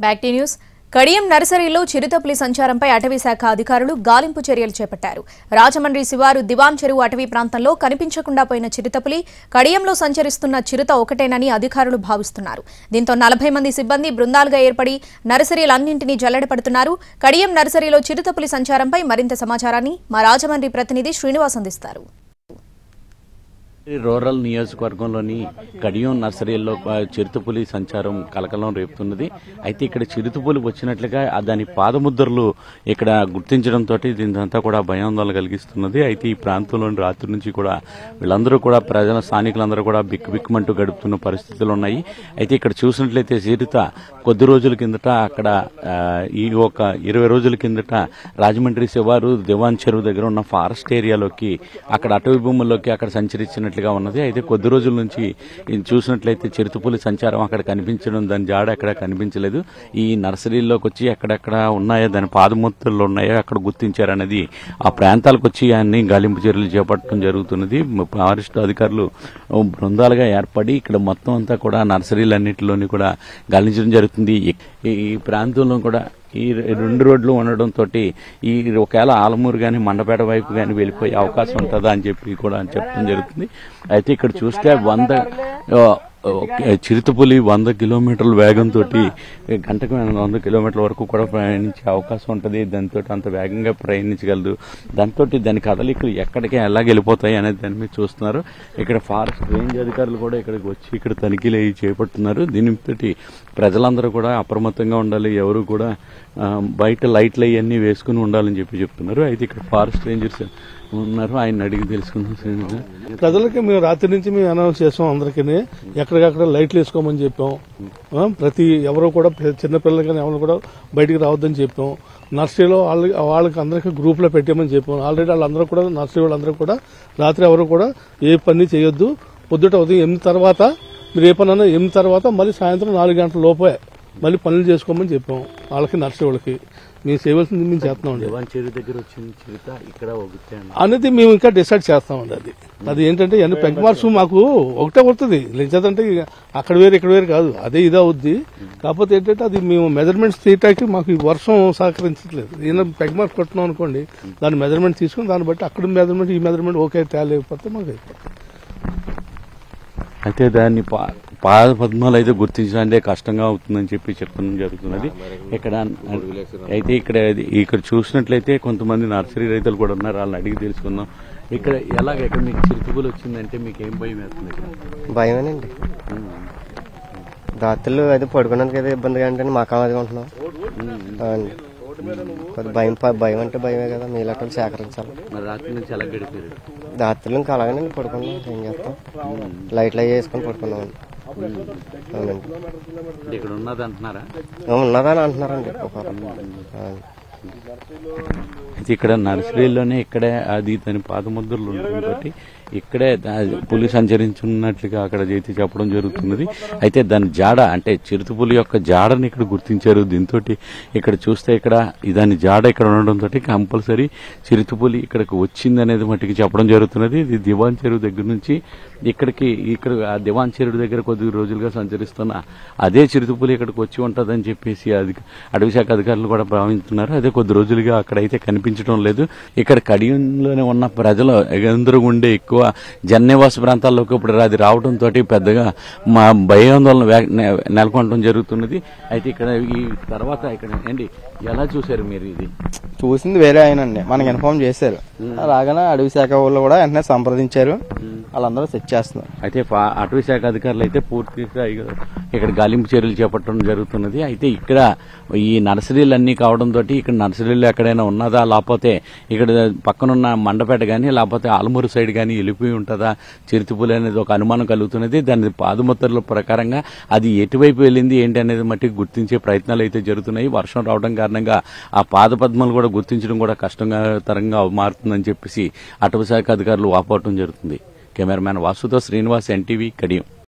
Back tea news. Kadiyam నర్సరీలో చిరుతపులి సంచారంపై అటవీ శాఖ అధికారులు గాలింపు చర్యలు చేపట్టారు. రాజమండ్రి శివారు దివాన్ చెరువు అటవీ ప్రాంతంలో కనిపించకుండా పోయిన చిరుతపులి కడియంలో సంచరిస్తున్న చిరుత ఒకటేనని అధికారులు భావిస్తున్నారు. దీంతో 40 మంది సిబ్బంది బృందాలుగా ఏర్పడి నర్సరీలన్నింటినీ జల్లెడపడుతున్నారు. కడియం నర్సరీలో చిరుతపులి సంచారంపై మరింత సమాచారాన్ని మా రాజమండ్రి ప్రతినిధి శ్రీనివాస్ అందిస్తారు. రూరల్ నియోజకవర్గంలోని కడియం నర్సరీల్లో చిరుతపులి సంచారం కలకలం రేపుతున్నది. అయితే ఇక్కడ చిరుతపులి వచ్చినట్లుగా దాని పాదముద్రలు ఇక్కడ గుర్తించడంతో దీనిదంతా కూడా భయాందోళన కలిగిస్తున్నది. అయితే ఈ ప్రాంతంలోని రాత్రి నుంచి కూడా వీళ్ళందరూ కూడా స్థానికులందరూ కూడా బిక్కుమంటూ గడుపుతున్న పరిస్థితులు ఉన్నాయి. అయితే ఇక్కడ చూసినట్లయితే చిరుత కొద్ది రోజుల కిందట అక్కడ ఈ ఒక 20 రోజుల కిందట రాజమండ్రి శివారు దివాన్ చెరువు దగ్గర ఉన్న ఫారెస్ట్ ఏరియాలోకి అక్కడ అటవీ భూముల్లోకి అక్కడ సంచరించినట్లుగా ఉన్నది. అయితే కొద్ది రోజుల నుంచి చూసినట్లయితే చిరుతపులి సంచారం అక్కడ కనిపించడం, దాని జాడ ఎక్కడ కనిపించలేదు. ఈ నర్సరీలోకి వచ్చి ఎక్కడెక్కడ ఉన్నాయో దాని పాదముద్రలు ఉన్నాయో అక్కడ గుర్తించారనేది ఆ ప్రాంతాలకు వచ్చి అన్ని గాలింపు చర్యలు చేపట్టడం జరుగుతున్నది. ఫారెస్ట్ అధికారులు బృందాలుగా ఏర్పడి ఇక్కడ మొత్తం అంతా కూడా నర్సరీలన్నింటిలోని కూడా గాలించడం జరుగుతుంది. ఈ ప్రాంతంలో కూడా ఈ 2 రోడ్లు ఉండడంతో ఈ ఒకవేళ ఆలమూరు కానీ మండపేట వైపు కానీ వెళ్ళిపోయే అవకాశం ఉంటుందా అని చెప్పి కూడా చెప్పడం జరుగుతుంది. అయితే ఇక్కడ చూస్తే చిరుతపులి 100 కిలోమీటర్ల వేగంతో గంటకు 100 కిలోమీటర్ల వరకు కూడా ప్రయాణించే అవకాశం ఉంటుంది. దాంతో అంత వేగంగా ప్రయాణించగలదు. దాంతో దాని కదలికలు ఎక్కడికి ఎలా వెళ్ళిపోతాయి అనేది దాని మీద చూస్తున్నారు. ఇక్కడ ఫారెస్ట్ రేంజ్ అధికారులు కూడా ఇక్కడికి వచ్చి ఇక్కడ తనిఖీలు చేపడుతున్నారు. దీనితోటి ప్రజలందరూ కూడా అప్రమత్తంగా ఉండాలి, ఎవరు కూడా బయట లైట్లు అవన్నీ వేసుకుని ఉండాలని చెప్తున్నారు. అయితే ఇక్కడ ఫారెస్ట్ రేంజర్స్ ఉన్నారు, ఆయన అడిగి తెలుసుకున్నాం. ప్రజలకి మేము రాత్రి నుంచి మేము అనౌన్స్ చేసాం, అందరికీ ఎక్కడికక్కడ లైట్లు వేసుకోమని చెప్పాం. ఎవరు కూడా చిన్నపిల్లలు కానీ ఎవరు కూడా బయటికి రావద్దని చెప్పాం. నర్సరీలో వాళ్ళకి అందరికీ గ్రూప్ లో పెట్టామని చెప్పాం. ఆల్రెడీ వాళ్ళందరూ కూడా నర్సరీ వాళ్ళందరూ కూడా రాత్రి ఎవరు కూడా ఏ పని చేయొద్దు, పొద్దుట ఉదయం 8 తర్వాత మీరు ఏ పని అన్నా 8 తర్వాత మళ్ళీ సాయంత్రం 4 గంటల లోపే మళ్ళీ పనులు చేసుకోమని చెప్పాం. వాళ్ళకి నర్సరీ వాళ్ళకి మేము చేయవలసింది మేము చేస్తున్నామండి. అనేది మేము ఇంకా డిసైడ్ చేస్తామండి. అది ఏంటంటే అన్ని పెగ్ మార్క్స్ మాకు ఒకటే పడుతుంది, లేదంటే అక్కడ వేరు ఇక్కడ వేరు కాదు, అదే ఇదే అవుద్ది. కాకపోతే ఏంటంటే అది మేము మెజర్మెంట్స్ తీయటానికి మాకు ఈ వర్షం సహకరించట్లేదు. ఈయన పెగ్ మార్క్స్ కొట్టున్నాం అనుకోండి, దాని మెజర్మెంట్ తీసుకుని దాన్ని బట్టి అక్కడ మెజర్మెంట్ ఈ మెజర్మెంట్ ఓకే తేలేకపోతే మాకు అయిపోతుంది. అయితే దాన్ని పాదపద్మాలు అయితే గుర్తించడానికి కష్టంగా అవుతుందని చెప్పడం జరుగుతున్నది. ఇక్కడ చూసినట్లయితే కొంతమంది నర్సరీ రైతులు కూడా ఉన్నారు, వాళ్ళని అడిగి తెలుసుకుందాం. ఇక్కడ ఎక్కడ మీకు చిరుతపులి వచ్చిందంటే మీకు ఏం భయం వేస్తుంది? భయమేనండి. రాత్రులు అది పడుకోవడానికి అయితే ఇబ్బందిగా అంటే మాకు అది ఉంటున్నాం. భయం అంటే భయమే కదా, మీలాంటి సేకరించాలి. రాత్రి నుంచి ఎలా గడిపారు? రాత్రులు ఇంకా అలాగే పడుకున్నాం, ఏం చేస్తాం, లైట్లు అవి వేసుకొని పడుకున్నాం. అవునండి. ఇక్కడ ఉన్నది అంటున్నారా? ఉన్నదని అంటున్నారండి. ఇక్కడ నర్సరీలోనే ఇక్కడే అది దాని పాదముద్రలు ఉండడం ఇక్కడే పులి సంచరించున్నట్లుగా అక్కడ అయితే చెప్పడం జరుగుతున్నది. అయితే దాని జాడ అంటే చిరుతపులి యొక్క జాడని ఇక్కడ గుర్తించారు. దీంతో ఇక్కడ చూస్తే ఇక్కడ దాని జాడ ఇక్కడ ఉండడంతో కంపల్సరీ చిరుతపులి ఇక్కడికి వచ్చింది అనేది మట్టికి చెప్పడం జరుగుతున్నది. ఇది దివాన్ చెరువు దగ్గర నుంచి ఇక్కడ దివాన్ చెరువు దగ్గర కొద్ది రోజులుగా సంచరిస్తున్న అదే చిరుతపులి ఇక్కడికి వచ్చి ఉంటుందని చెప్పేసి అటవీ శాఖ అధికారులు కూడా భావిస్తున్నారు. అదే కొద్ది రోజులుగా అక్కడైతే కనిపించడం లేదు. ఇక్కడ కడియంలోనే ఉన్న ప్రజలు అందరూ ఉండే ఎక్కువ జననివాస ప్రాంతాల్లోకి ఇప్పుడు అది రావడంతో పెద్దగా మా భయాందోళన నెలకొనడం జరుగుతున్నది. అయితే ఇక్కడ ఈ తర్వాత ఇక్కడ ఏంటి ఎలా చూశారు మీరు? ఇది చూసింది వేరే ఆయనండి, మనకి ఇన్ఫార్మ్ చేశారు. అలాగనే అటవీ శాఖ వాళ్ళు కూడా వెంటనే సంప్రదించారు, వాళ్ళందరూ సెట్ చేస్తున్నారు. అయితే అటవీ శాఖ అధికారులు అయితే పూర్తిగా ఇక్కడ గాలింపు చర్యలు చేపట్టడం జరుగుతున్నది. అయితే ఇక్కడ ఈ నర్సరీలు అన్ని కావడంతో ఇక్కడ నర్సరీలు ఎక్కడైనా ఉన్నదా, లేకపోతే ఇక్కడ పక్కనున్న మండపేట కానీ లేకపోతే ఆలమూరు సైడ్ కానీ వెళ్ళిపోయి ఉంటుందా చిరుతపులి అనేది ఒక అనుమానం కలుగుతున్నది. దాని పాదముద్రల ప్రకారంగా అది ఎటువైపు వెళ్ళింది ఏంటి అనేది మట్టి గుర్తించే ప్రయత్నాలు అయితే జరుగుతున్నాయి. వర్షం రావడం కారణంగా ఆ పాదపద్మాలు కూడా గుర్తించడం కూడా కష్టంగా మారుతుందని చెప్పేసి అటవీ శాఖ అధికారులు వాపోవడం జరుగుతుంది. కెమెరామ్యాన్ వాసుతో శ్రీనివాస్, NTV, కడియం.